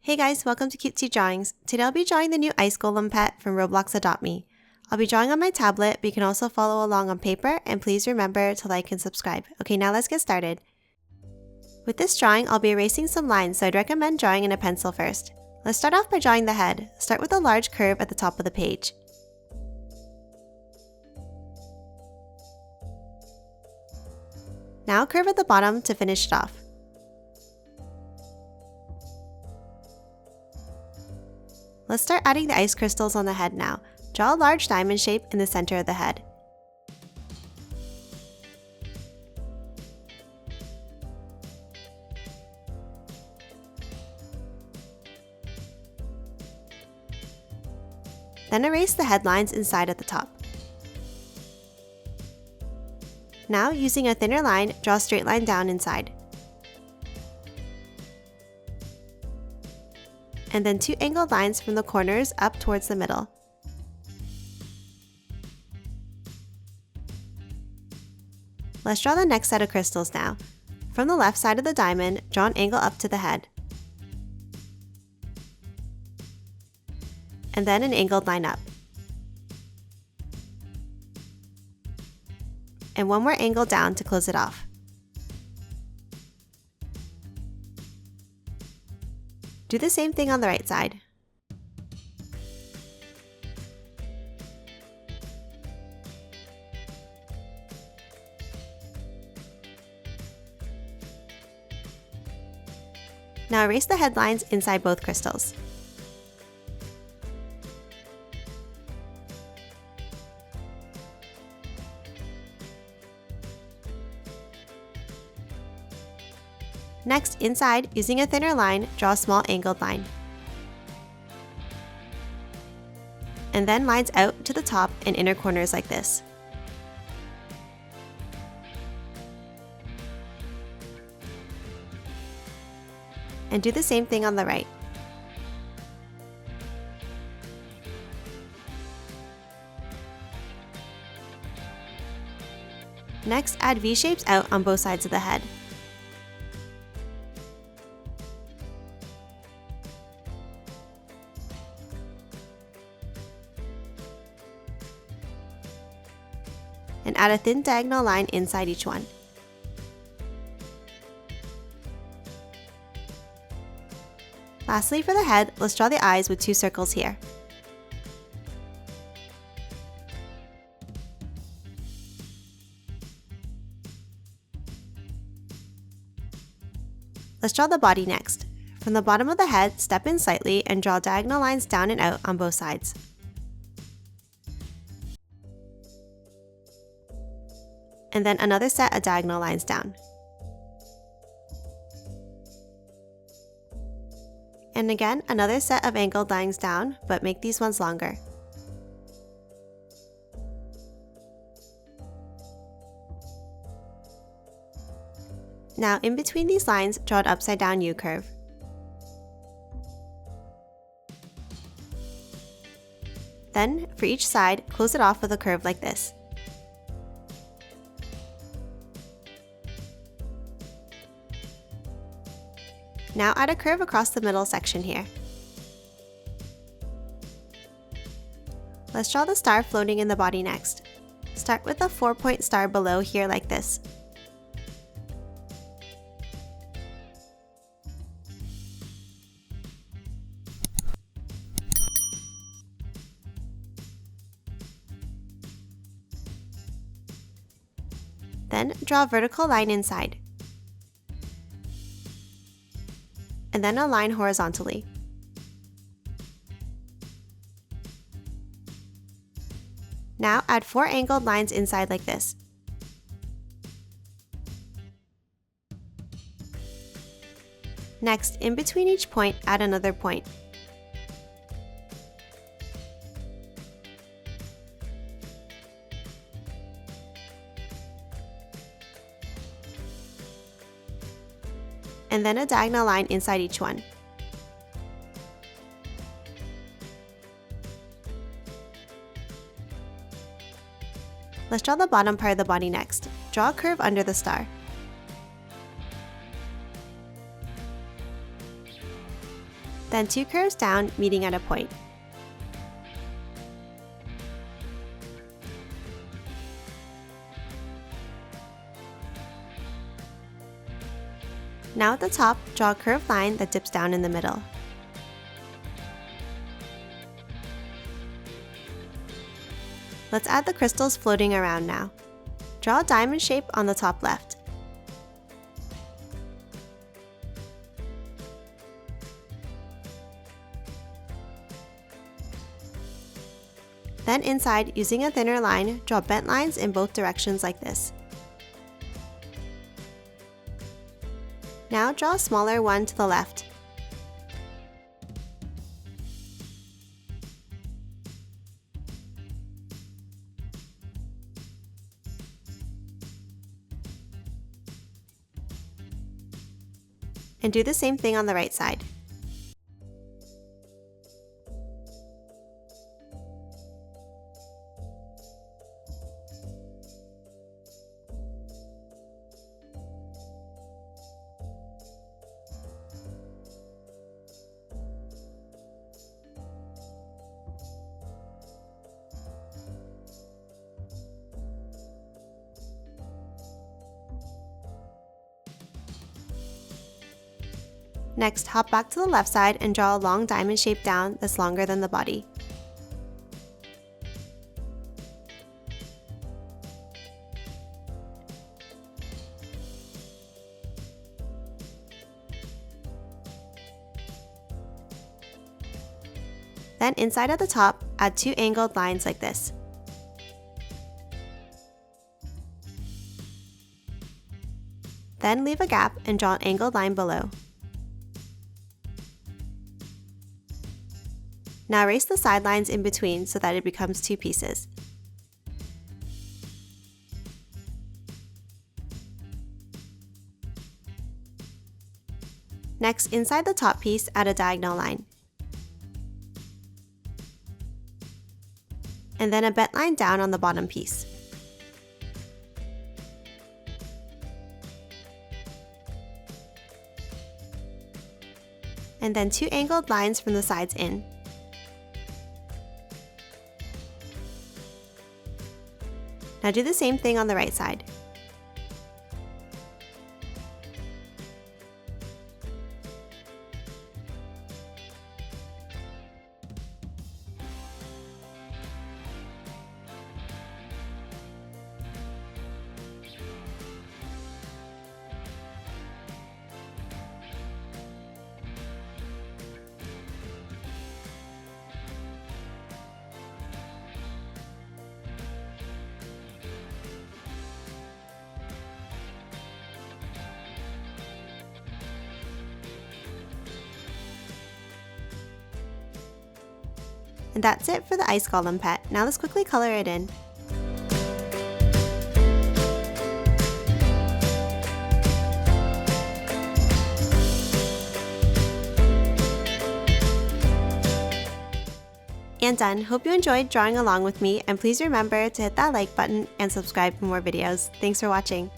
Hey guys, welcome to Cutesy Drawings. Today I'll be drawing the new Ice Golem Pet from Roblox Adopt Me. I'll be drawing on my tablet, but you can also follow along on paper, and please remember to like and subscribe. Okay, now let's get started. With this drawing, I'll be erasing some lines, so I'd recommend drawing in a pencil first. Let's start off by drawing the head. Start with a large curve at the top of the page. Now curve at the bottom to finish it off. Let's start adding the ice crystals on the head now. Draw a large diamond shape in the center of the head. Then erase the headlines inside at the top. Now, using a thinner line, draw a straight line down inside. And then two angled lines from the corners up towards the middle. Let's draw the next set of crystals now. From the left side of the diamond, draw an angle up to the head. And then an angled line up. And one more angle down to close it off. Do the same thing on the right side. Now erase the headlines inside both crystals. Next, inside, using a thinner line, draw a small angled line. And then lines out to the top and inner corners like this. And do the same thing on the right. Next, add V-shapes out on both sides of the head. And add a thin diagonal line inside each one. Lastly, for the head, let's draw the eyes with two circles here. Let's draw the body next. From the bottom of the head, step in slightly and draw diagonal lines down and out on both sides. And then another set of diagonal lines down. And again, another set of angled lines down, but make these ones longer. Now, in between these lines, draw an upside down U-curve. Then, for each side, close it off with a curve like this. Now add a curve across the middle section here. Let's draw the star floating in the body next. Start with a 4-point star below here like this. Then draw a vertical line inside. And then a line horizontally. Now add 4 angled lines inside like this. Next, in between each point, add another point. And then a diagonal line inside each one. Let's draw the bottom part of the body next. Draw a curve under the star. Then 2 curves down, meeting at a point. Now at the top, draw a curved line that dips down in the middle. Let's add the crystals floating around now. Draw a diamond shape on the top left. Then inside, using a thinner line, draw bent lines in both directions like this. Now draw a smaller one to the left. And do the same thing on the right side. Next, hop back to the left side and draw a long diamond shape down that's longer than the body. Then inside at the top, add 2 angled lines like this. Then leave a gap and draw an angled line below. Now erase the sidelines in between so that it becomes 2 pieces. Next, inside the top piece, add a diagonal line. And then a bent line down on the bottom piece. And then 2 angled lines from the sides in. Now do the same thing on the right side. And that's it for the ice golem pet. Now let's quickly color it in. And done. Hope you enjoyed drawing along with me, and please remember to hit that like button and subscribe for more videos. Thanks for watching.